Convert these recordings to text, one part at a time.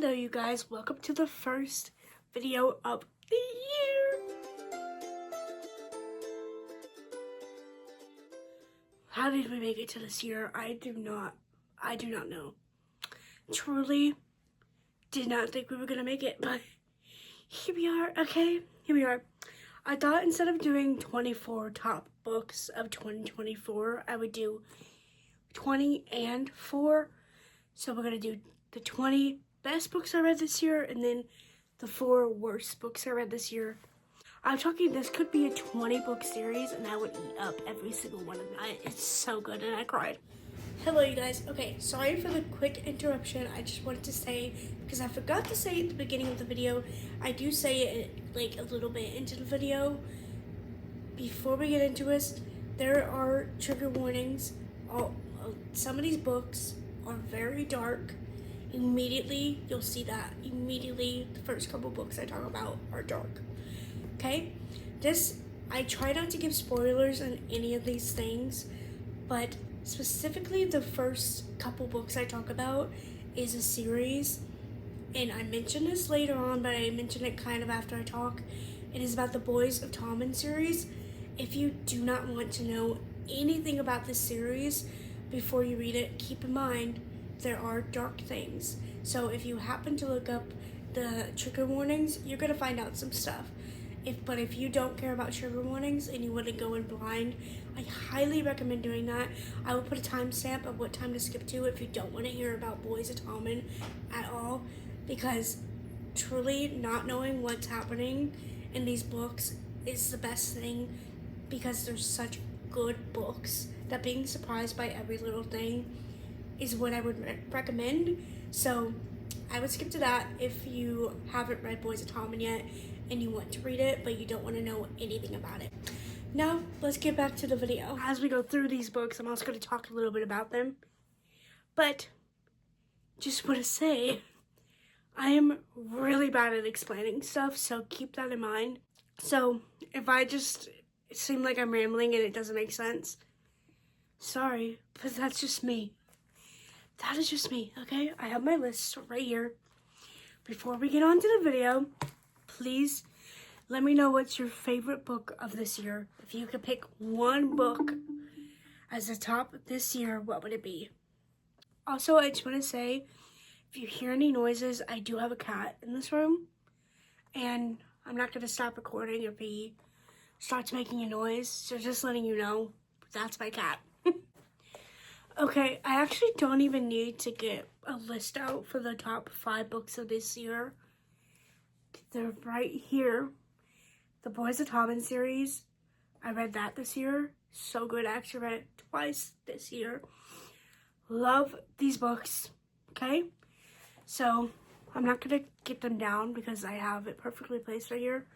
Hello you guys, welcome to the first video of the year. How did we make it to this year? I do not know. Truly did not think we were gonna make it, but here we are, okay? Here we are. I thought instead of doing 24 top books of 2024, I would do 20 and 4. So we're gonna do the 20 best books I read this year and then the 4 worst books I read this year. I'm talking, this could be a 20 book series and I would eat up every single one of them. It's so good and I cried. Hello you guys. Okay, sorry for the quick interruption. I just wanted to say, because I forgot to say at the beginning of the video, I do say it like a little bit into the video. Before we get into this, there are trigger warnings. Some of these books are very dark. Immediately, you'll see that. Immediately, the first couple books I talk about are dark. Okay? I try not to give spoilers on any of these things, but specifically the first couple books I talk about is a series, and I mention this later on, but I mention it kind of after I talk. It is about the Boys of Tommen series. If you do not want to know anything about this series before you read it, keep in mind there are dark things. So if you happen to look up the trigger warnings, you're gonna find out some stuff. But if you don't care about trigger warnings and you want to go in blind, I highly recommend doing that. I will put a timestamp of what time to skip to if you don't want to hear about Boys of Tommen at all, because truly not knowing what's happening in these books is the best thing, because they're such good books that being surprised by every little thing is what I would recommend. So I would skip to that if you haven't read Boys of Tommen yet and you want to read it, but you don't want to know anything about it. Now, let's get back to the video. As we go through these books, I'm also going to talk a little bit about them. But, just want to say, I am really bad at explaining stuff, so keep that in mind. So, if I just seem like I'm rambling and it doesn't make sense, sorry, but that's just me. That is just me, okay? I have my list right here. Before we get on to the video, please let me know what's your favorite book of this year. If you could pick one book as a top this year, what would it be? Also, I just want to say, if you hear any noises, I do have a cat in this room. And I'm not going to stop recording if he starts making a noise. So just letting you know, that's my cat. Okay, I actually don't even need to get a list out for the top 5 books of this year. They're right here. The Boys of Tommen series. I read that this year. So good. I actually read it twice this year. Love these books. Okay? So, I'm not going to get them down because I have it perfectly placed right here.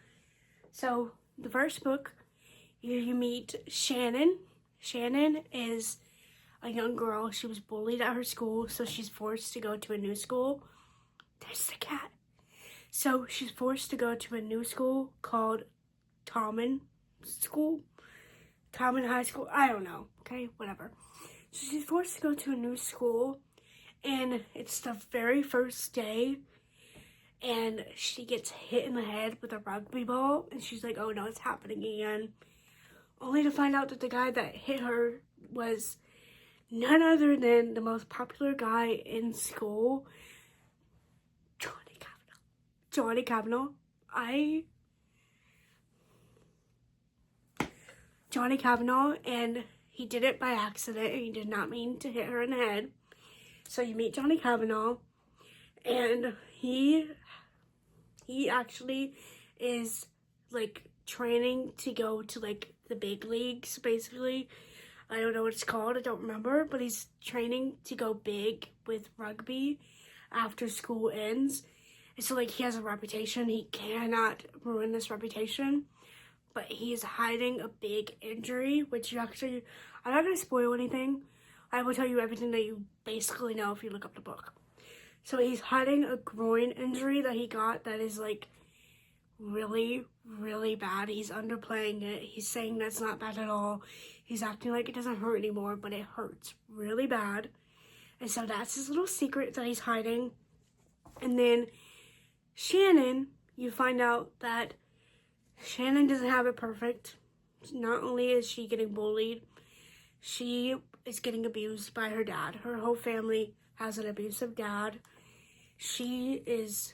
So, the first book, you meet Shannon. Shannon is a young girl. She was bullied at her school, so she's forced to go to a new school. There's the cat. So she's forced to go to a new school called Tommen School. Tommen High School. I don't know. Okay, whatever. So she's forced to go to a new school, and it's the very first day, and she gets hit in the head with a rugby ball, and she's like, oh no, it's happening again. Only to find out that the guy that hit her was none other than the most popular guy in school, Johnny Cavanaugh. Johnny Cavanaugh, and he did it by accident. He did not mean to hit her in the head. So you meet Johnny Cavanaugh, and he actually is like training to go to like the big leagues, basically. I don't know what it's called, I don't remember, but he's training to go big with rugby after school ends. And so, like, he has a reputation. He cannot ruin this reputation, but he is hiding a big injury, which you actually, I'm not going to spoil anything. I will tell you everything that you basically know if you look up the book. So he's hiding a groin injury that he got that is, like, really, really bad. He's underplaying it. He's saying that's not bad at all. He's acting like it doesn't hurt anymore, but it hurts really bad. And so that's his little secret that he's hiding. And then Shannon, you find out that Shannon doesn't have it perfect. Not only is she getting bullied, she is getting abused by her dad. Her whole family has an abusive dad. She is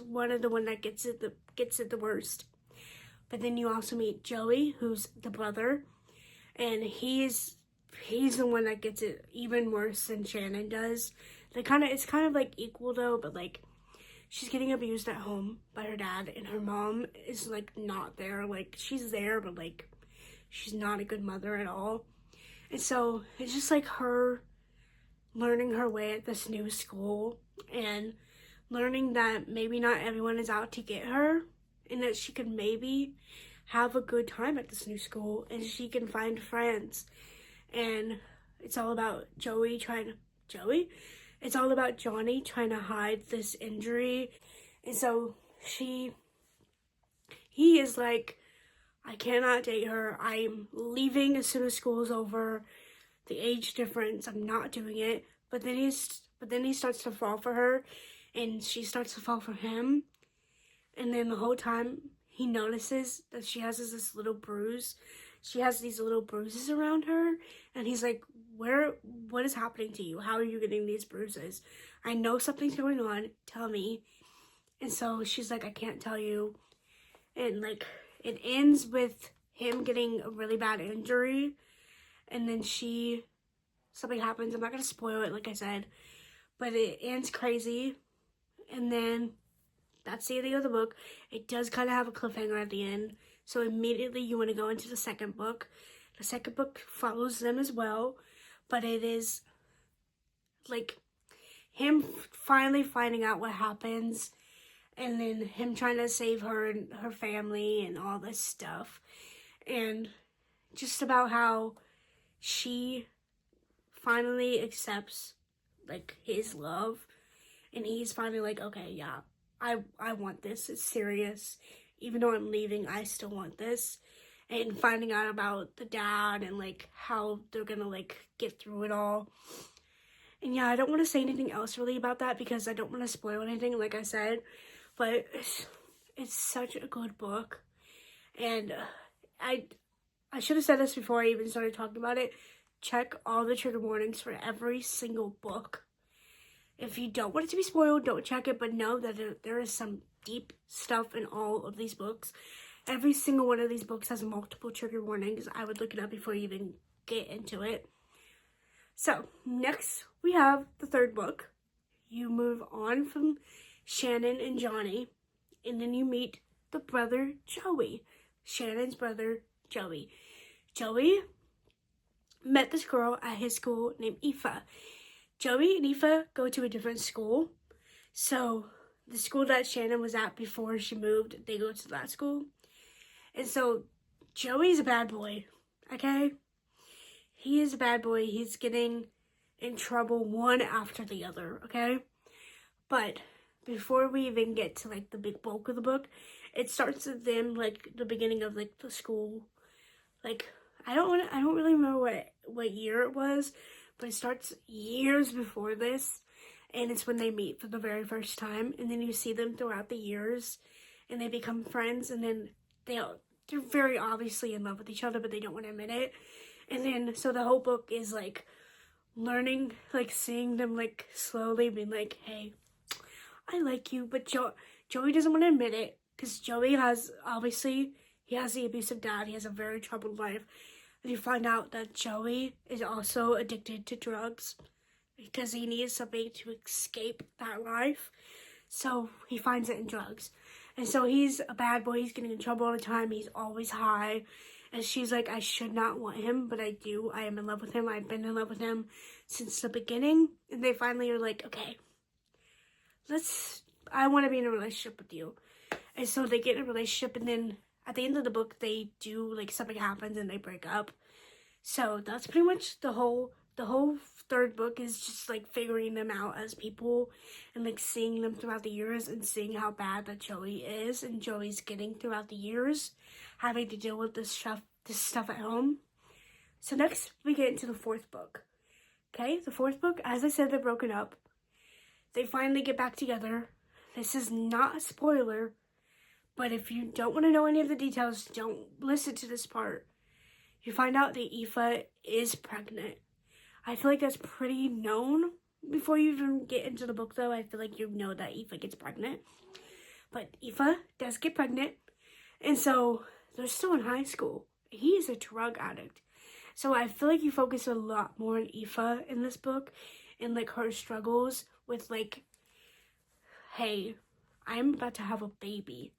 one of the one that gets it the worst. But then you also meet Joey, who's the brother, and he's the one that gets it even worse than Shannon does. It's kind of like equal though, but like she's getting abused at home by her dad, and her mom is like not there. Like she's there, but like she's not a good mother at all. And so it's just like her learning her way at this new school and learning that maybe not everyone is out to get her, and that she could maybe have a good time at this new school and she can find friends. And it's all about it's all about Johnny trying to hide this injury. And so he is like, I cannot date her. I'm leaving as soon as school's over. The age difference, I'm not doing it. But then he starts to fall for her, and she starts to fall for him. And then the whole time he notices that she has this little bruise. She has these little bruises around her, and he's like, what is happening to you? How are you getting these bruises? I know something's going on. Tell me. And so she's like, I can't tell you. And like, it ends with him getting a really bad injury, and then something happens. I'm not going to spoil it, like I said, but it ends crazy. And then that's the ending of the book. It does kind of have a cliffhanger at the end, so immediately you want to go into the second book. The second book follows them as well, but it is like him finally finding out what happens, and then him trying to save her and her family and all this stuff, and just about how she finally accepts like his love, and he's finally like, okay, yeah, I want this. It's serious. Even though I'm leaving, I still want this. And finding out about the dad and like how they're gonna like get through it all. And yeah, I don't want to say anything else really about that because I don't want to spoil anything, like I said. But it's such a good book. And I should have said this before I even started talking about it. Check all the trigger warnings for every single book. If you don't want it to be spoiled, don't check it, but know that there is some deep stuff in all of these books. Every single one of these books has multiple trigger warnings. I would look it up before you even get into it. So, next we have the third book. You move on from Shannon and Johnny, and then you meet the brother Joey. Shannon's brother Joey. Joey met this girl at his school named Aoife. Joey and Aoife go to a different school. So the school that Shannon was at before she moved, they go to that school. And so Joey's a bad boy, okay? He is a bad boy. He's getting in trouble one after the other, okay? But before we even get to like the big bulk of the book, it starts with them like the beginning of like the school. Like I don't really remember what year it was, but it starts years before this, and it's when they meet for the very first time, and then you see them throughout the years, and they become friends, and then they're very obviously in love with each other, but they don't want to admit it. And then so the whole book is like learning, like seeing them like slowly being like, hey, I like you, but Joey doesn't want to admit it because Joey has he has the abusive dad. He has a very troubled life. And you find out that Joey is also addicted to drugs because he needs something to escape that life. So he finds it in drugs. And so he's a bad boy. He's getting in trouble all the time. He's always high. And she's like, I should not want him, but I do. I am in love with him. I've been in love with him since the beginning. And they finally are like, okay, I want to be in a relationship with you. And so they get in a relationship, and then at the end of the book, they do, like, something happens and they break up. So that's pretty much the whole third book is just, like, figuring them out as people and, like, seeing them throughout the years and seeing how bad that Joey is and Joey's getting throughout the years, having to deal with this stuff at home. So next, we get into the fourth book. Okay, the fourth book, as I said, they're broken up. they finally get back together. This is not a spoiler, but if you don't want to know any of the details, don't listen to this part. You find out that Aoife is pregnant. I feel like that's pretty known before you even get into the book, though. I feel like you know that Aoife gets pregnant. But Aoife does get pregnant, and so they're still in high school. He is a drug addict. So I feel like you focus a lot more on Aoife in this book and, like, her struggles with, like, hey, I'm about to have a baby.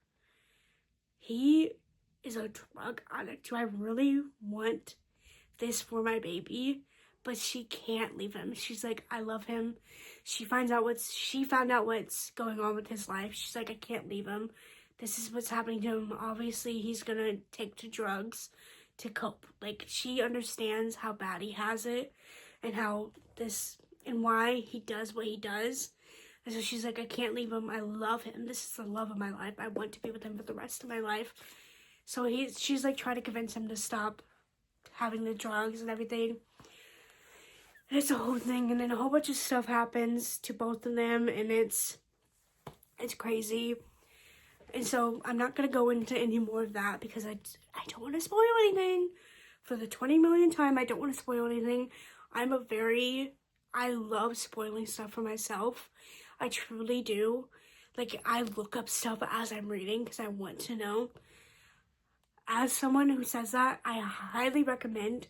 He is a drug addict. Do I really want this for my baby? But she can't leave him. She's like, I love him. She found out what's going on with his life. She's like, I can't leave him. This is what's happening to him. Obviously, he's gonna take to drugs to cope. Like, she understands how bad he has it and why he does what he does. And so she's like, I can't leave him. I love him. This is the love of my life. I want to be with him for the rest of my life. So she's like trying to convince him to stop having the drugs and everything. And it's a whole thing, and then a whole bunch of stuff happens to both of them, and it's crazy. And so I'm not going to go into any more of that because I don't want to spoil anything. For the 20 millionth time, I don't want to spoil anything. I love spoiling stuff for myself. I truly do. Like, I look up stuff as I'm reading because I want to know. As someone who says that, I highly recommend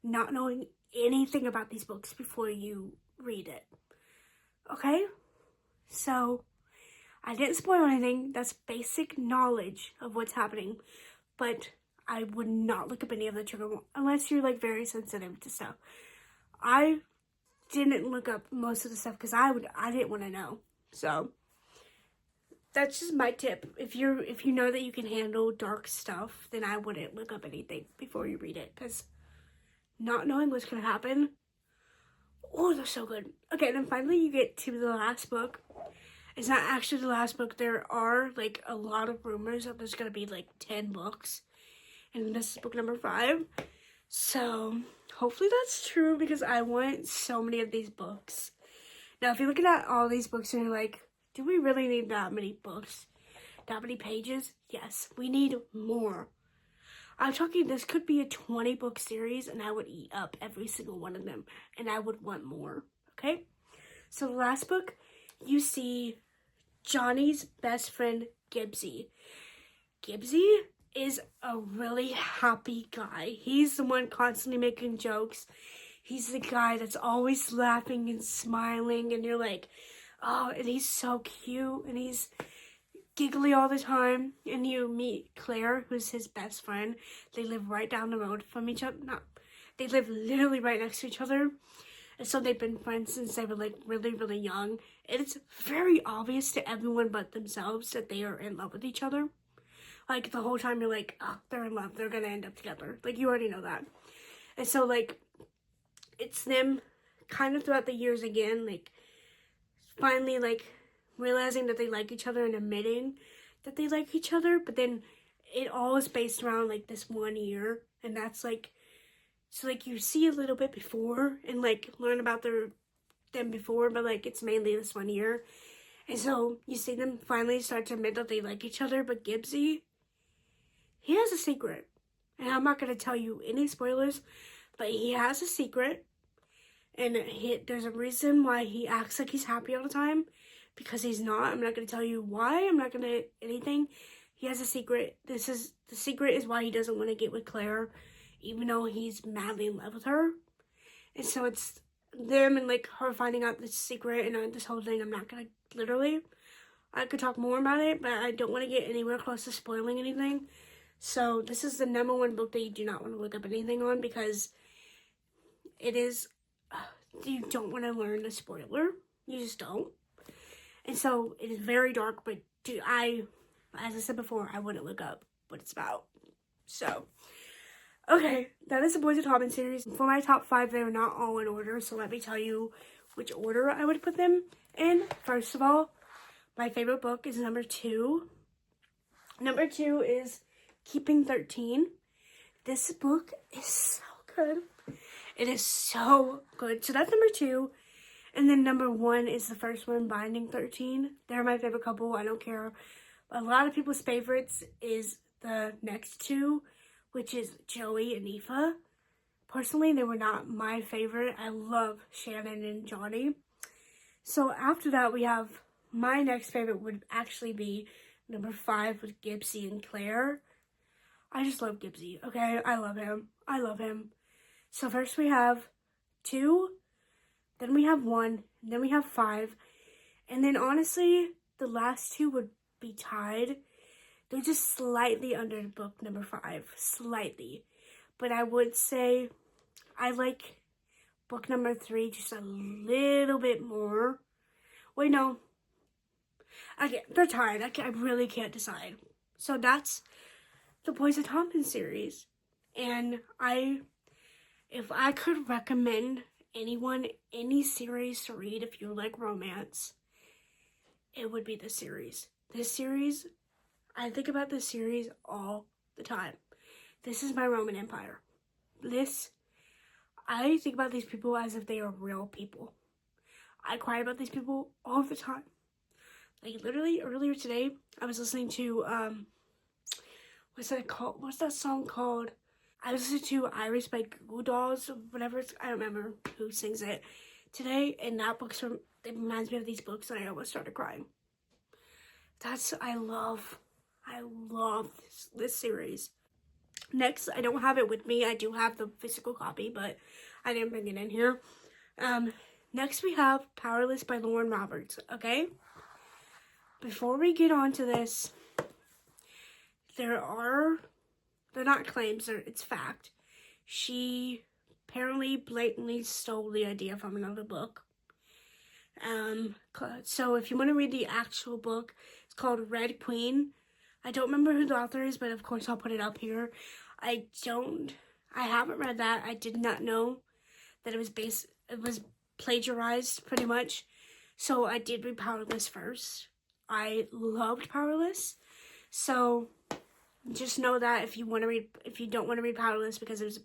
not knowing anything about these books before you read it. Okay? So, I didn't spoil anything. That's basic knowledge of what's happening. But I would not look up any of the trigger unless you're, like, very sensitive to stuff. I didn't look up most of the stuff because I didn't want to know. So, that's just my tip. If you know that you can handle dark stuff, then I wouldn't look up anything before you read it, because not knowing what's gonna happen, oh, they're so good. Okay, then finally you get to the last book. It's not actually the last book. There are, like, a lot of rumors that there's gonna be, like, 10 books, and this is book number 5. So hopefully that's true, because I want so many of these books. Now, if you're looking at all these books and you're like, do we really need that many books? That many pages? Yes, we need more. I'm talking, this could be a 20-book series, and I would eat up every single one of them, and I would want more, okay? So the last book, you see Johnny's best friend, Gibbsy. Gibbsy is a really happy guy. He's the one constantly making jokes. He's the guy that's always laughing and smiling, and you're like, oh, and he's so cute, and he's giggly all the time. And you meet Claire, who's his best friend. They live right down the road from each other. No, they live literally right next to each other. And so they've been friends since they were, like, really, really young. And it's very obvious to everyone but themselves that they are in love with each other. Like, the whole time you're like, oh, they're in love. They're gonna end up together. Like, you already know that. And so, like, it's them kind of throughout the years again, like, finally, like, realizing that they like each other and admitting that they like each other. But then it all is based around, like, this 1 year. And that's, like, so, like, you see a little bit before and, like, learn about them before, but, like, it's mainly this 1 year. And so you see them finally start to admit that they like each other. But Gibbsy, he has a secret. And I'm not going to tell you any spoilers, but he has a secret. And there's a reason why he acts like he's happy all the time, because he's not. I'm not going to tell you why. I'm not going to anything. He has a secret. The secret is why he doesn't want to get with Claire, even though he's madly in love with her. And so it's them and, like, her finding out this secret and this whole thing. I'm not going to, literally, I could talk more about it, but I don't want to get anywhere close to spoiling anything. So this is the #1 book that you do not want to look up anything on, because it is, you don't want to learn the spoiler. You just don't. And so it is very dark, but as I said before, I wouldn't look up what it's about. So, okay, that is the Boys of Hobbin series. For my top 5, they are not all in order, so let me tell you which order I would put them in. First of all, my favorite book is number 2. Number 2 is Keeping 13. This book is so good. It is so good. So that's number 2. And then number 1 is the first one, Binding 13. They're my favorite couple. I don't care. A lot of people's favorites is the next 2, which is Joey and Aoife. Personally, they were not my favorite. I love Shannon and Johnny. So after that, we have my next favorite would actually be number 5 with Gibbsy and Claire. I just love Gibbsy, okay? I love him. I love him. So first we have 2, then we have 1, and then we have 5. And then honestly, the last 2 would be tied. They're just slightly under book number 5. Slightly. But I would say I like book number 3 just a little bit more. Wait, no. They're tied. I really can't decide. So that's the Poison Thompson series. And if I could recommend anyone any series to read if you like romance, it would be this series. This series, I think about this series all the time. This is my Roman Empire. I think about these people as if they are real people. I cry about these people all the time. Like, literally, earlier today, I was listening to, what's that called? What's that song called? I was listening to Iris by Google Dolls, whatever it's, I don't remember who sings it today, and that it reminds me of these books, and I almost started crying. I love this series. Next, I don't have it with me. I do have the physical copy, but I didn't bring it in here. Next, we have Powerless by Lauren Roberts, okay? Before we get on to this, they're not claims, it's fact. She apparently blatantly stole the idea from another book. So if you want to read the actual book, it's called Red Queen. I don't remember who the author is, but of course I'll put it up here. I haven't read that. I did not know that it was plagiarized pretty much. So I did read Powerless first. I loved Powerless. So just know that if you don't want to read Powerless because it was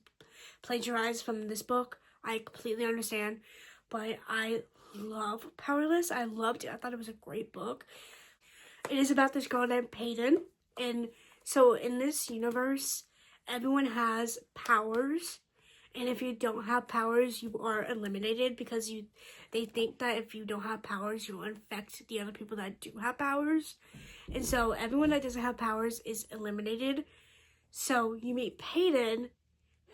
plagiarized from this book, I completely understand. But I love Powerless. I loved it. I thought it was a great book. It is about this girl named Peyton. And so in this universe, everyone has powers. And if you don't have powers, you are eliminated because they think that if you don't have powers, you'll infect the other people that do have powers. And so everyone that doesn't have powers is eliminated. So you meet Peyton,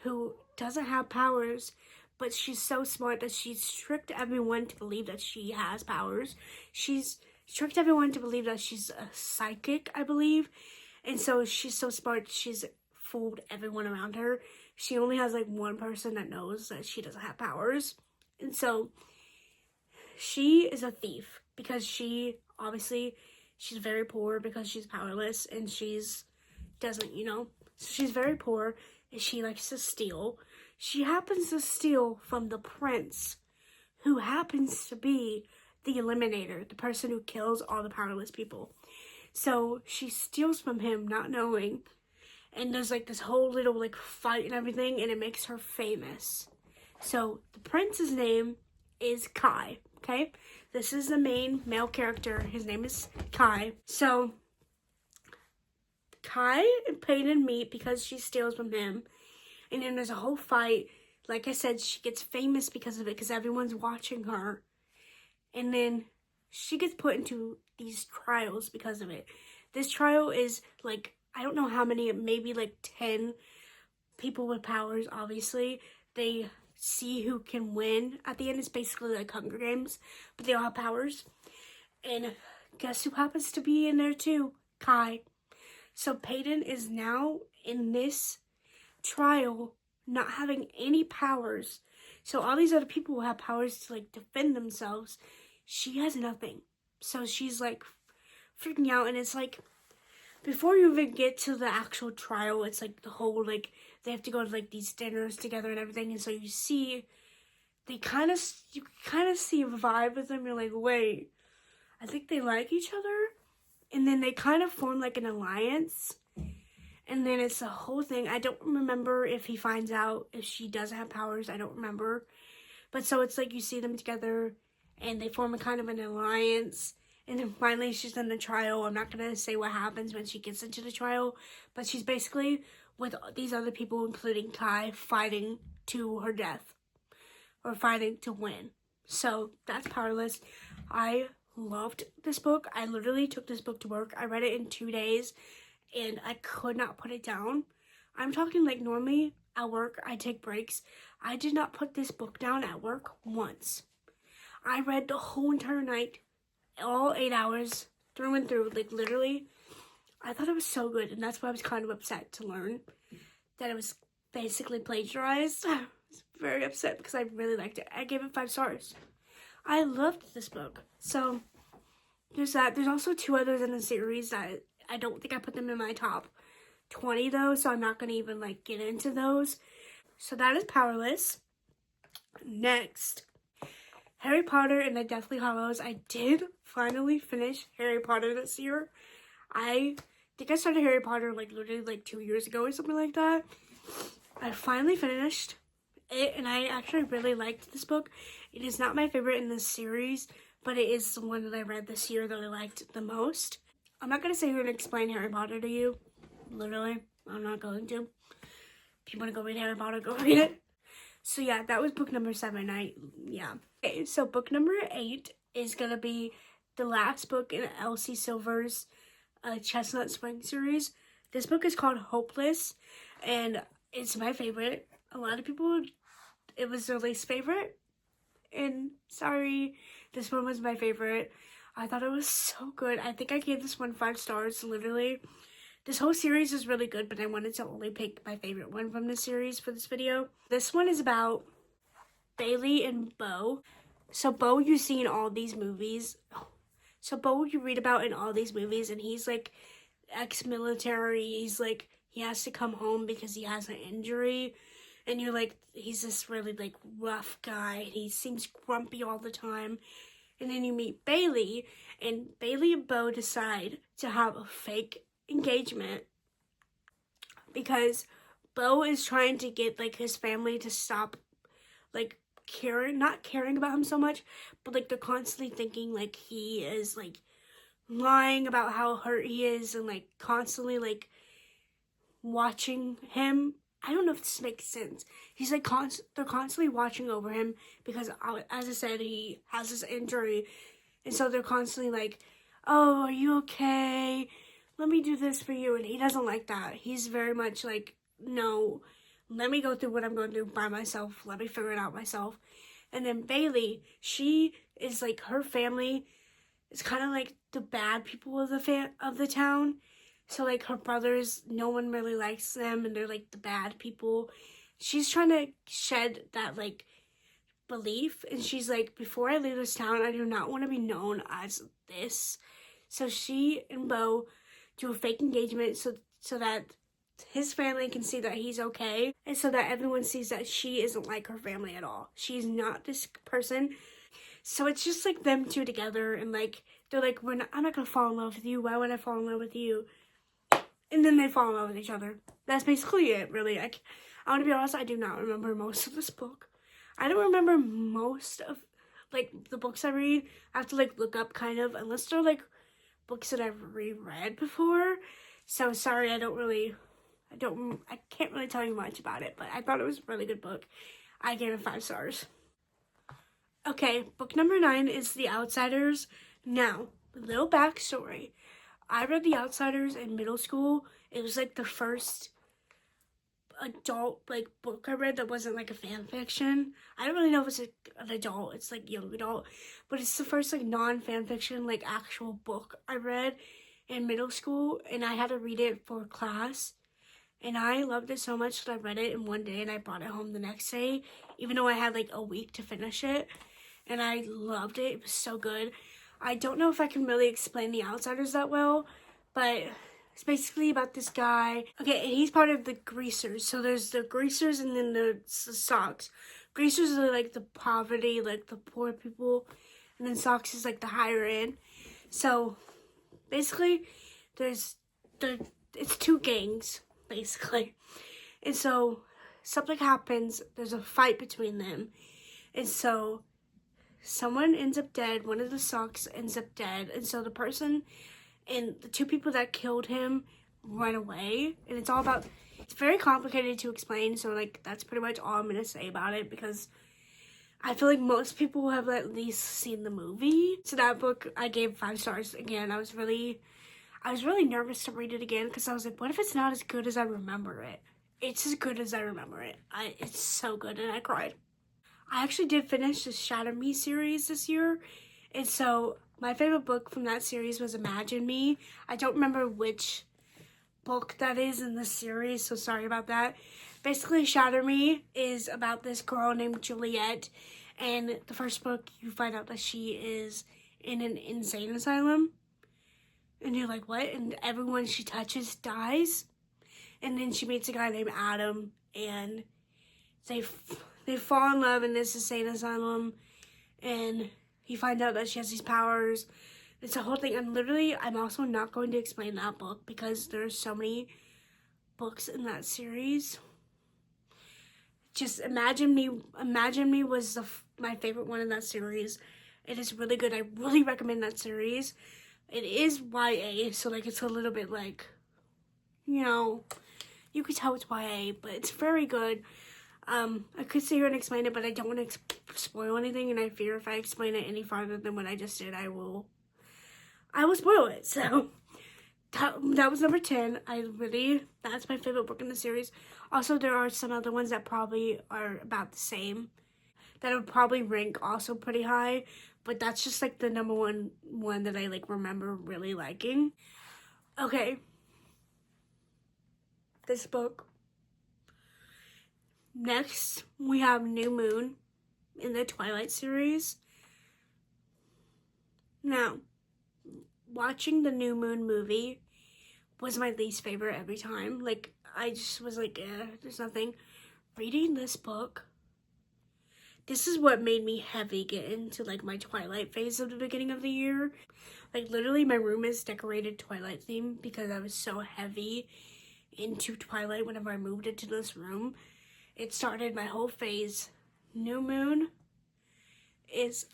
who doesn't have powers, but she's so smart that she's tricked everyone to believe that she has powers. She's tricked everyone to believe that she's a psychic, I believe. And so she's so smart, she's fooled everyone around her. She only has like one person that knows that she doesn't have powers. And so she is a thief because she's very poor because she's powerless and so she's very poor and she likes to steal. She happens to steal from the prince, who happens to be the eliminator, the person who kills all the powerless people. So she steals from him not knowing. And there's like this whole little like fight and everything, and it makes her famous. So the prince's name is Kai, okay? This is the main male character. His name is Kai. So Kai and Peyton meet because she steals from him. And then there's a whole fight. Like I said, she gets famous because of it, because everyone's watching her. And then she gets put into these trials because of it. This trial is like, I don't know how many, maybe like 10 people with powers, obviously. They see who can win. At the end, it's basically like Hunger Games, but they all have powers. And guess who happens to be in there too? Kai. So Peyton is now in this trial not having any powers. So all these other people have powers to like defend themselves. She has nothing. So she's like freaking out, and it's like, before you even get to the actual trial, it's like the whole, like, they have to go to like these dinners together and everything. And so you kind of see a vibe with them. You're like, wait, I think they like each other. And then they kind of form like an alliance. And then it's the whole thing. I don't remember if he finds out if she doesn't have powers. I don't remember. But so it's like you see them together. and they form a kind of an alliance. And then finally she's in the trial. I'm not going to say what happens when she gets into the trial, but she's basically with these other people, including Kai, fighting to her death, or fighting to win. So that's Powerless. I loved this book. I literally took this book to work. I read it in 2 days, and I could not put it down. I'm talking like normally at work, I take breaks. I did not put this book down at work once. I read the whole entire night, all 8 hours, through and through, like literally. I thought it was so good, and that's why I was kind of upset to learn that it was basically plagiarized. I was very upset because I really liked it. I gave it 5 stars. I loved this book. So there's that. There's also 2 others in the series that I don't think I put them in my top 20 though, so I'm not going to even like get into those. So that is Powerless. Next, Harry Potter and the Deathly Hallows. I did finally finish Harry Potter this year. I think I started Harry Potter like literally like 2 years ago or something like that. I finally finished it, and I actually really liked this book. It is not my favorite in this series, but it is the one that I read this year that I liked the most. I'm not going to sit here and explain Harry Potter to you. Literally, I'm not going to. If you want to go read Harry Potter, go read it. So yeah, that was book number 7. Okay, so book number 8 is going to be the last book in Elsie Silver's Chestnut Spring series. This book is called Hopeless, and it's my favorite. A lot of people, it was their least favorite, and sorry, this one was my favorite. I thought it was so good. I think I gave this one 5 stars, literally. This whole series is really good, but I wanted to only pick my favorite one from the series for this video. This one is about Bailey and Bo. So Bo you see in all these movies. So Bo you read about in all these movies, and he's like ex-military. He's like, he has to come home because he has an injury. And you're like, he's this really like rough guy. He seems grumpy all the time. And then you meet Bailey, and Bailey and Bo decide to have a fake engagement because Bo is trying to get like his family to stop like not caring about him so much, but like they're constantly thinking like he is like lying about how hurt he is, and like constantly like watching him. I don't know if this makes sense. He's like they're constantly watching over him because, as I said, he has this injury, and so they're constantly like, oh, are you okay? Let me do this for you. And he doesn't like that. He's very much like, no, let me go through what I'm going to do by myself. Let me figure it out myself. And then Bailey, she is like, her family is kind of like the bad people of the town. So like her brothers, no one really likes them, and they're like the bad people. She's trying to shed that like belief, and she's like, before I leave this town, I do not want to be known as this. So she and Bo do a fake engagement so that his family can see that he's okay, and so that everyone sees that she isn't like her family at all. She's not this person. So it's just like them two together, and like they're like, I'm not gonna fall in love with you. Why would I fall in love with you? And then they fall in love with each other. That's basically it, really. I want to be honest, I do not remember most of this book. I don't remember most of like the books I read. I have to like look up kind of, unless they're like books that I've reread before. So sorry, I can't really tell you much about it, but I thought it was a really good book. I gave it 5 stars. Okay, book number 9 is The Outsiders. Now, little backstory. I read The Outsiders in middle school. It was like the first adult like book I read that wasn't like a fan fiction. I don't really know if it's an adult, it's like young adult, but it's the first like non-fan fiction like actual book I read in middle school, and I had to read it for class, and I loved it so much that I read it in one day and I brought it home the next day, even though I had like a week to finish it, and I loved it. It was so good. I don't know if I can really explain The Outsiders that well, but it's basically about this guy. Okay, and he's part of the Greasers. So there's the Greasers and then the Sox. Greasers are like the poverty, like the poor people. And then Sox is like the higher end. So basically, it's 2 gangs, basically. And so something happens. There's a fight between them. And so someone ends up dead. One of the socks ends up dead. And so the person and the two people that killed him run away. And it's all about, it's very complicated to explain. So like, that's pretty much all I'm going to say about it, because I feel like most people have at least seen the movie. So that book, I gave 5 stars again. I was really nervous to read it again, because I was like, what if it's not as good as I remember it? It's as good as I remember it. It's so good, and I cried. I actually did finish the Shatter Me series this year, and so my favorite book from that series was Imagine Me. I don't remember which book that is in the series, so sorry about that. Basically, Shatter Me is about this girl named Juliet, and the first book you find out that she is in an insane asylum, and you're like, what? And everyone she touches dies, and then she meets a guy named Adam, and they fall in love in this insane asylum, and you find out that she has these powers. It's a whole thing, and literally, I'm also not going to explain that book because there's so many books in that series. Just Imagine Me was my favorite one in that series. It is really good. I really recommend that series. It is YA, so like it's a little bit like, you know, you could tell it's YA, but it's very good. I could sit here and explain it, but I don't want to spoil anything, and I fear if I explain it any farther than what I just did, I will spoil it. So that was number 10. That's my favorite book in the series. Also, there are some other ones that probably are about the same, that would probably rank also pretty high, but that's just like the number one that I like remember really liking. Okay. This book. Next, we have New Moon in the Twilight series. Now, watching the New Moon movie was my least favorite every time. Like, I just was like, there's nothing. Reading this book, this is what made me heavy get into like my Twilight phase of the beginning of the year. Like, literally my room is decorated Twilight theme because I was so heavy into Twilight whenever I moved into this room. It started my whole phase. New Moon is,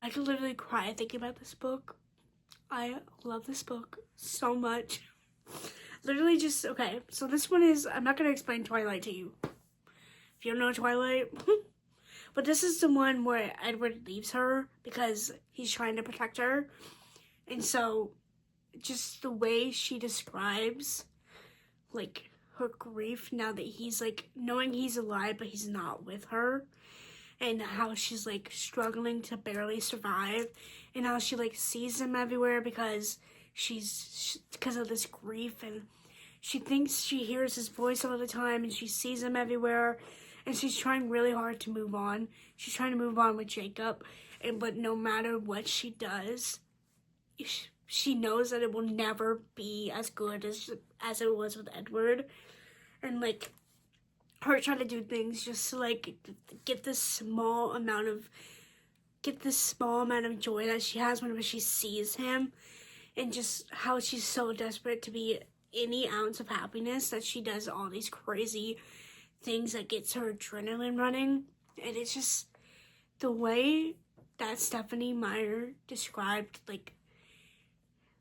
I could literally cry thinking about this book. I love this book so much. Literally just, okay, so this one is, I'm not going to explain Twilight to you. If you don't know Twilight, but this is the one where Edward leaves her because he's trying to protect her. And so, just the way she describes, like, her grief now that he's, like, knowing he's alive but he's not with her. And how she's, like, struggling to barely survive. And how she, like, sees him everywhere because because of this grief. And she thinks she hears his voice all the time. And she sees him everywhere. And she's trying really hard to move on. She's trying to move on with Jacob. But no matter what she does, she knows that it will never be as good as it was with Edward. And, like, her trying to do things just to, like, get this small amount of joy that she has whenever she sees him, and just how she's so desperate to be any ounce of happiness that she does all these crazy things that gets her adrenaline running. And it's just the way that Stephanie Meyer described, like,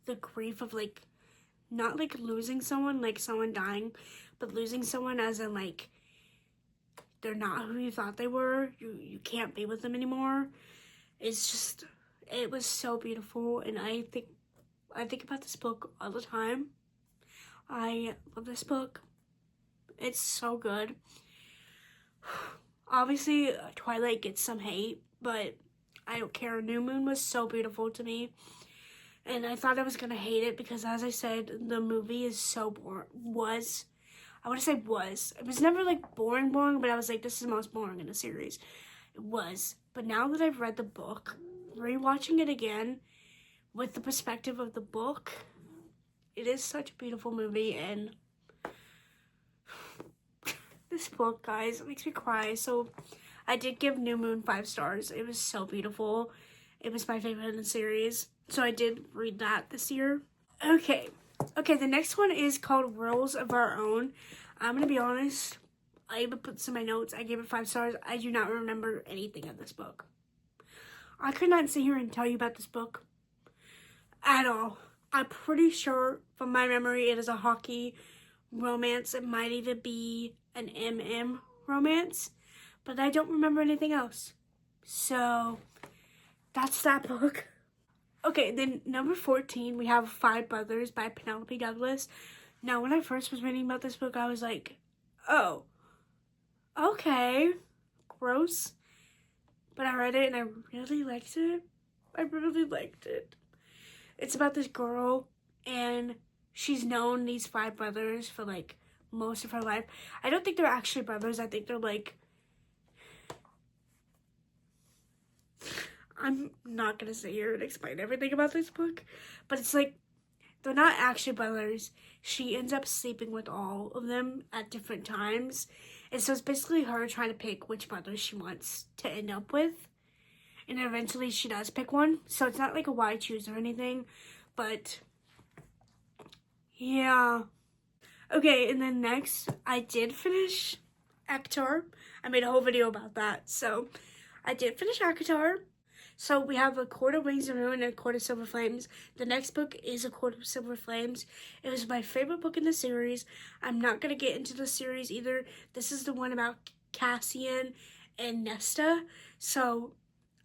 the grief of, like, not, like, losing someone, like, someone dying, but losing someone as in, like, they're not who you thought they were. You can't be with them anymore. It's just, it was so beautiful, and I think about this book all the time. I love this book. It's so good. Obviously, Twilight gets some hate, but I don't care. New Moon was so beautiful to me. And I thought I was going to hate it because, as I said, the movie is so boring. I want to say was. It was never, like, boring, but I was like, this is the most boring in the series. It was. But now that I've read the book, rewatching it again with the perspective of the book, it is such a beautiful movie. And this book, guys, it makes me cry. So I did give New Moon 5 stars. It was so beautiful. It was my favorite in the series. So I did read that this year. Okay, the next one is called Rules of Our Own. I'm going to be honest, I even put this in my notes. I gave it 5 stars. I do not remember anything of this book. I could not sit here and tell you about this book at all. I'm pretty sure from my memory it is a hockey romance. It might even be an MM romance, but I don't remember anything else. So that's that book. Okay, then number 14, we have Five Brothers by Penelope Douglas. Now, when I first was reading about this book, I was like, oh, okay, gross. But I read it and I really liked it. I really liked it. It's about this girl and she's known these 5 brothers for like most of her life. I don't think they're actually brothers. I think they're like, I'm not gonna sit here and explain everything about this book, but it's like, they're not actually brothers. She ends up sleeping with all of them at different times. And so it's basically her trying to pick which brother she wants to end up with. And eventually she does pick one. So it's not like a why choose or anything. But yeah. Okay, and then next, I did finish ACOTAR. I made a whole video about that. So I did finish ACOTAR. So we have A Court of Wings and Ruin and A Court of Silver Flames. The next book is A Court of Silver Flames. It was my favorite book in the series. I'm not going to get into the series either. This is the one about Cassian and Nesta. So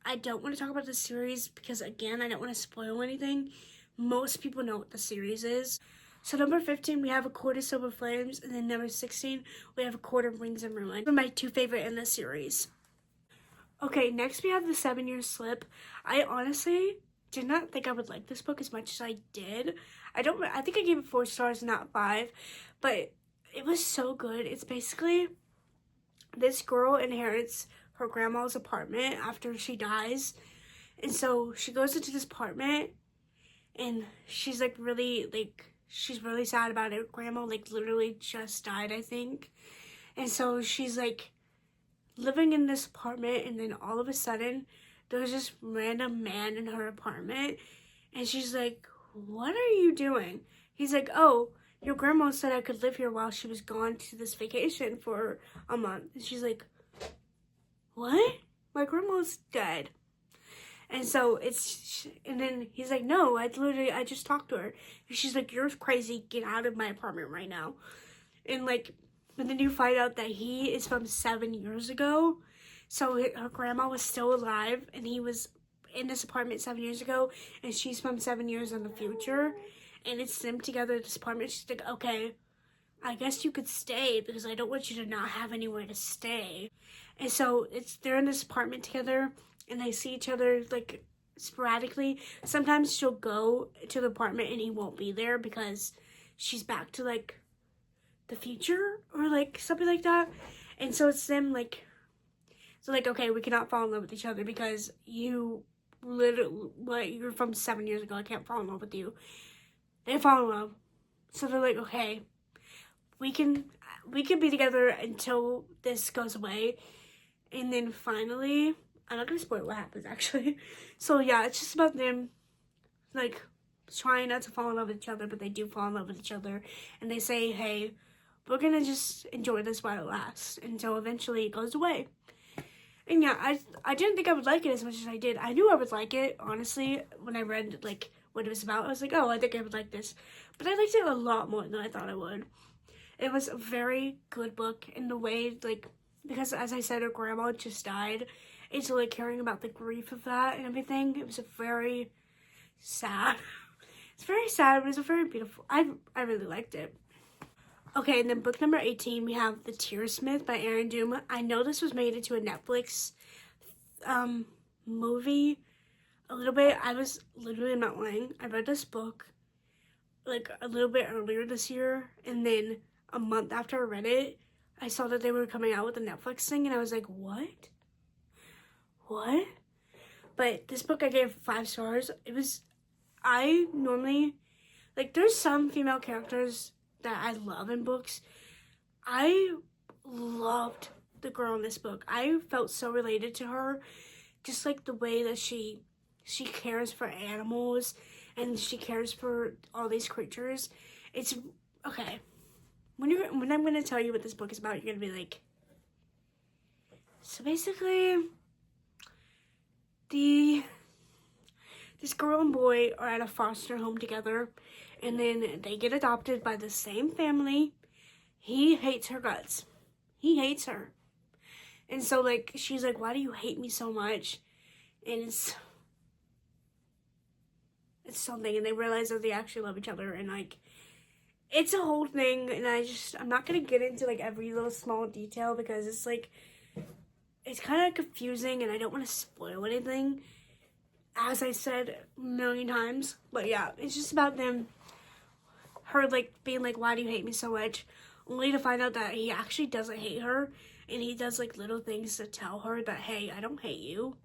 I don't want to talk about the series because, again, I don't want to spoil anything. Most people know what the series is. So number 15, we have A Court of Silver Flames. And then number 16, we have A Court of Wings and Ruin. These are my 2 favorite in the series. Okay, next we have The 7-Year Slip. I honestly did not think I would like this book as much as I did. I think I gave it 4 stars, not 5, but it was so good. It's basically this girl inherits her grandma's apartment after she dies. And so she goes into this apartment and she's like she's really sad about it. Grandma like literally just died, I think. And so she's like living in this apartment, and then all of a sudden there's this random man in her apartment, and she's like, what are you doing? He's like, oh, your grandma said I could live here while she was gone to this vacation for a month. And she's like, what? My grandma's dead. And so and then he's like, no, I just talked to her. And she's like, you're crazy, get out of my apartment right now. And like, but then you find out that he is from 7 years ago. So her grandma was still alive, and he was in this apartment 7 years ago, and she's from 7 years in the future. And it's them together at this apartment. She's like, okay, I guess you could stay because I don't want you to not have anywhere to stay. And so they're in this apartment together, and they see each other like sporadically. Sometimes she'll go to the apartment and he won't be there because she's back to like the future or like something like that. And so it's them like, so like, okay, we cannot fall in love with each other because you literally, like, you're from 7 years ago, I can't fall in love with you. They fall in love. So they're like, okay, we can be together until this goes away. And then finally, I'm not gonna spoil what happens actually. So yeah, it's just about them like trying not to fall in love with each other, but they do fall in love with each other. And they say, hey, we're gonna just enjoy this while it lasts until eventually it goes away. And yeah, I didn't think I would like it as much as I did. I knew I would like it, honestly, when I read like what it was about. I was like, oh, I think I would like this. But I liked it a lot more than I thought I would. It was a very good book in the way, like, because as I said, her grandma just died. And so like hearing about the grief of that and everything, it was a very sad. It's very sad, but it's a very beautiful. I really liked it. Okay, and then book number 18, we have The Tearsmith by Aaron Doom. I know this was made into a Netflix movie a little bit. I was literally not lying. I read this book like a little bit earlier this year, and then a month after I read it, I saw that they were coming out with a Netflix thing, and I was like, what? What? But this book I gave 5 stars. I normally, like, there's some female characters that I love in books. I loved the girl in this book. I felt so related to her, just like the way that she cares for animals and she cares for all these creatures. It's okay. When I'm gonna tell you what this book is about, you're gonna be like, So basically, this girl and boy are at a foster home together, and then they get adopted by the same family. He hates her guts. He hates her. And so, like, she's like, why do you hate me so much? And it's something, and they realize that they actually love each other, and, like, it's a whole thing, and I'm not gonna get into, like, every little small detail, because it's, like, it's kind of confusing, and I don't want to spoil anything, as I said a million times. But yeah, it's just about her, like, being like, why do you hate me so much? Only to find out that he actually doesn't hate her, and he does, like, little things to tell her that, hey, I don't hate you.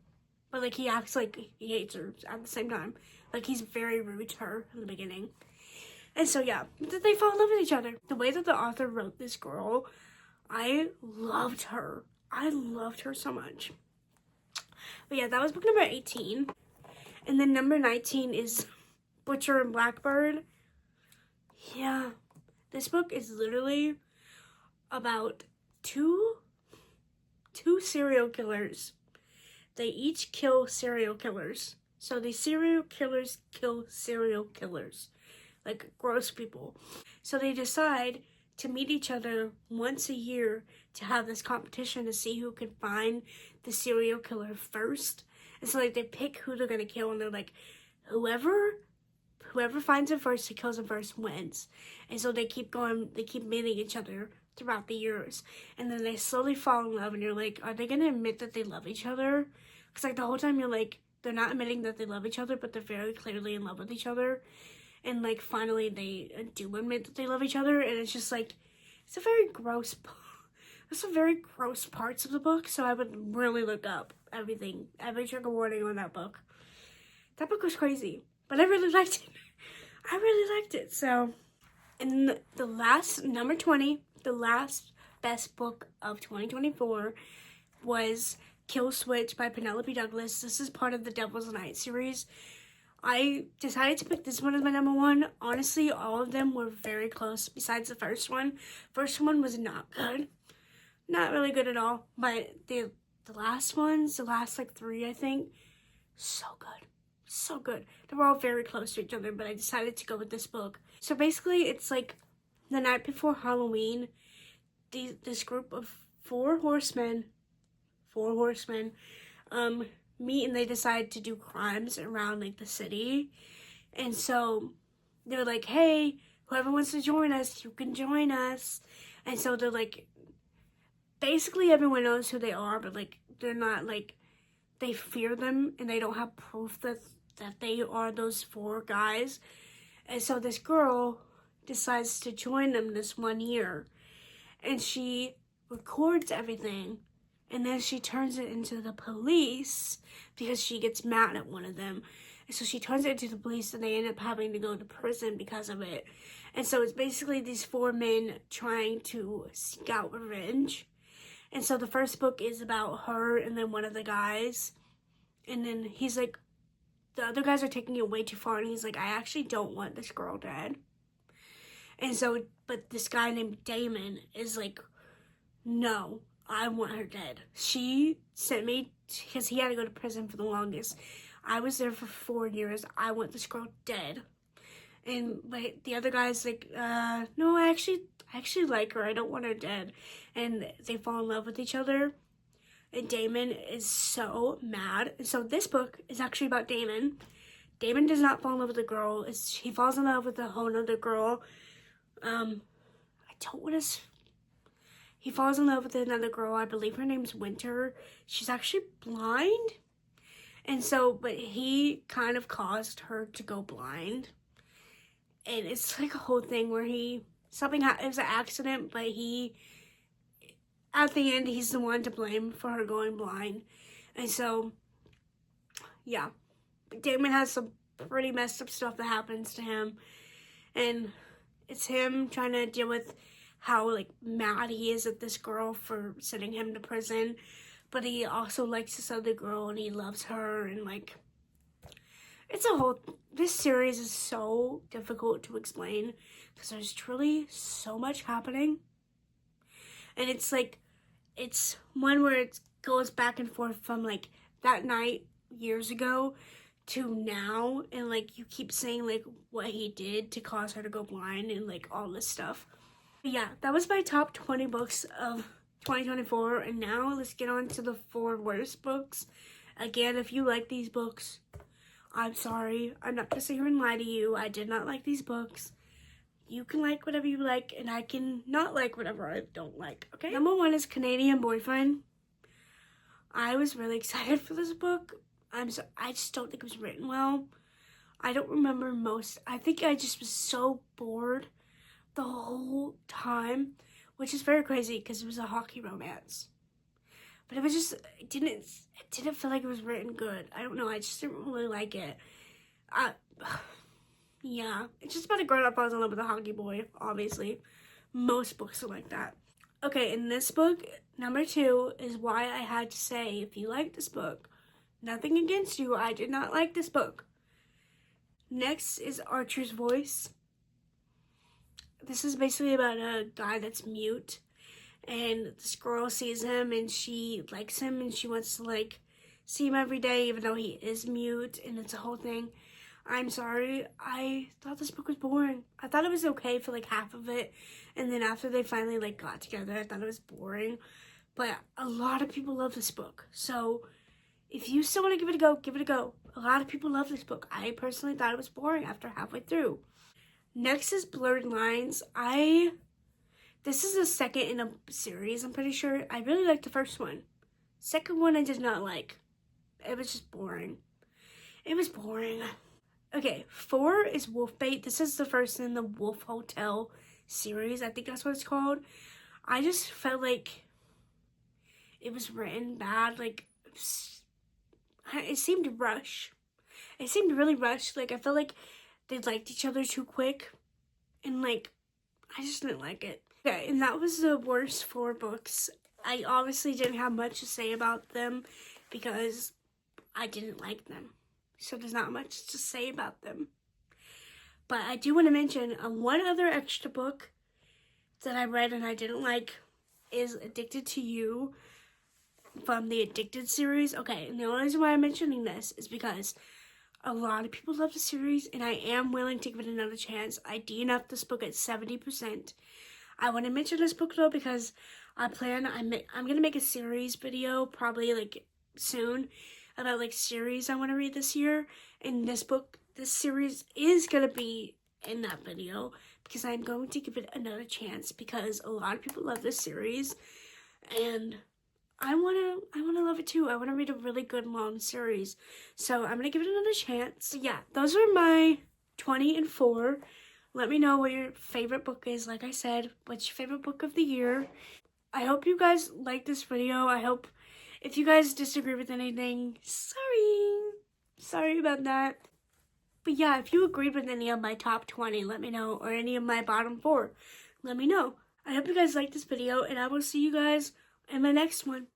But, like, he acts like he hates her at the same time. Like, he's very rude to her in the beginning. And so, yeah, they fall in love with each other. The way that the author wrote this girl, I loved her. I loved her so much. But yeah, that was book number 18. And then number 19 is Butcher and Blackbird. Yeah, this book is literally about two serial killers. They each kill serial killers. So these serial killers kill serial killers. Like, gross people. So they decide to meet each other once a year to have this competition to see who can find the serial killer first. And so, like, they pick who they're gonna kill, and they're like, whoever finds him first, who kills him first, wins. And so they keep meeting each other throughout the years. And then they slowly fall in love, and you're like, are they gonna admit that they love each other? Because, like, the whole time you're like, they're not admitting that they love each other, but they're very clearly in love with each other. And, like, finally they do admit that they love each other, and it's just, like, it's a very gross, there's some very gross parts of the book, so I would really look up everything, every trigger warning on that book. That book was crazy, but I really liked it. I really liked it. So, and the last, number 20, the last best book of 2024 was Kill Switch by Penelope Douglas. This is part of the Devil's Night series. I decided to pick this one as my number one. Honestly, all of them were very close besides the first one. First one was not good. Not really good at all. But the last ones, the last like 3, I think, so good. So good. They were all very close to each other, but I decided to go with this book. So basically, it's like the night before Halloween, this group of 4 horsemen, meet, and they decide to do crimes around like the city. And so they're like, hey, whoever wants to join us, you can join us. And so they're like, basically everyone knows who they are, but like they're not, like, they fear them, and they don't have proof that they are those 4 guys. And so this girl decides to join them this one year, and she records everything. And then she turns it into the police because she gets mad at one of them. And so she turns it into the police, and they end up having to go to prison because of it. And so it's basically these 4 men trying to seek out revenge. And so the first book is about her and then one of the guys. And then he's like, the other guys are taking it way too far. And he's like, I actually don't want this girl dead. And so, but this guy named Damon is like, no, I want her dead. She sent me, because he had to go to prison for the longest. I was there for 4 years. I want this girl dead. And like the other guy's like, no, I actually like her. I don't want her dead. And they fall in love with each other. And Damon is so mad. And so this book is actually about Damon. Damon does not fall in love with the girl. He falls in love with a whole other girl. He falls in love with another girl. I believe her name's Winter. She's actually blind. And so, but he kind of caused her to go blind. And it's like a whole thing where it was an accident, but at the end, he's the one to blame for her going blind. And so, yeah. Damon has some pretty messed up stuff that happens to him. And it's him trying to deal with how, like, mad he is at this girl for sending him to prison. But he also likes this other girl, and he loves her, and, like, this series is so difficult to explain, because there's truly so much happening. And it's, like, it's one where it's goes back and forth from like that night years ago to now, and like you keep saying like what he did to cause her to go blind and like all this stuff. But yeah, that was my top 20 books of 2024, and now let's get on to the 4 worst books. Again, if you like these books, I'm sorry. I'm not gonna sit here and lie to you. I did not like these books. You can like whatever you like, and I can not like whatever I don't like, okay? Number 1 is Canadian Boyfriend. I was really excited for this book. I just don't think it was written well. I don't remember most. I think I just was so bored the whole time, which is very crazy because it was a hockey romance. But it was just, it didn't feel like it was written good. I don't know, I just didn't really like it. Yeah, it's just about a girl that falls in love with a hockey boy, obviously. Most books are like that. Okay, in this book, number 2 is Why I Had to Say. If you like this book, nothing against you, I did not like this book. Next is Archer's Voice. This is basically about a guy that's mute, and this girl sees him and she likes him and she wants to like see him every day even though he is mute, and it's a whole thing. I'm sorry, I thought this book was boring. I thought it was okay for like half of it, and then after they finally like got together, I thought it was boring. But a lot of people love this book, so if you still want to give it a go, give it a go. A lot of people love this book. I personally thought it was boring after halfway through. Next is Blurred Lines. This is the second in a series, I'm pretty sure. I really liked the first one. Second one I did not like. It was just boring. It was boring. Okay, 4 is Wolfbait. This is the first in the Wolf Hotel series. I think that's what it's called. I just felt like it was written bad. Like, it seemed rushed. It seemed really rushed. Like, I felt like they liked each other too quick. And, like, I just didn't like it. Okay, and that was the worst 4 books. I obviously didn't have much to say about them because I didn't like them. So there's not much to say about them. But I do want to mention one other extra book that I read and I didn't like is Addicted to You from the Addicted series. Okay, and the only reason why I'm mentioning this is because a lot of people love the series and I am willing to give it another chance. I DNF'd this book at 70%. I want to mention this book though because I'm going to make a series video probably like soon about like series I want to read this year, and this series is going to be in that video because I'm going to give it another chance because a lot of people love this series and I want to love it too. I want to read a really good long series, so I'm going to give it another chance. So yeah, those are my 20 and 4. Let me know what your favorite book is. Like I said, what's your favorite book of the year? I hope you guys like this video. I hope if you guys disagree with anything, sorry about that. But yeah, if you agreed with any of my top 20, let me know, or any of my bottom 4, let me know. I hope you guys liked this video, and I will see you guys in my next one.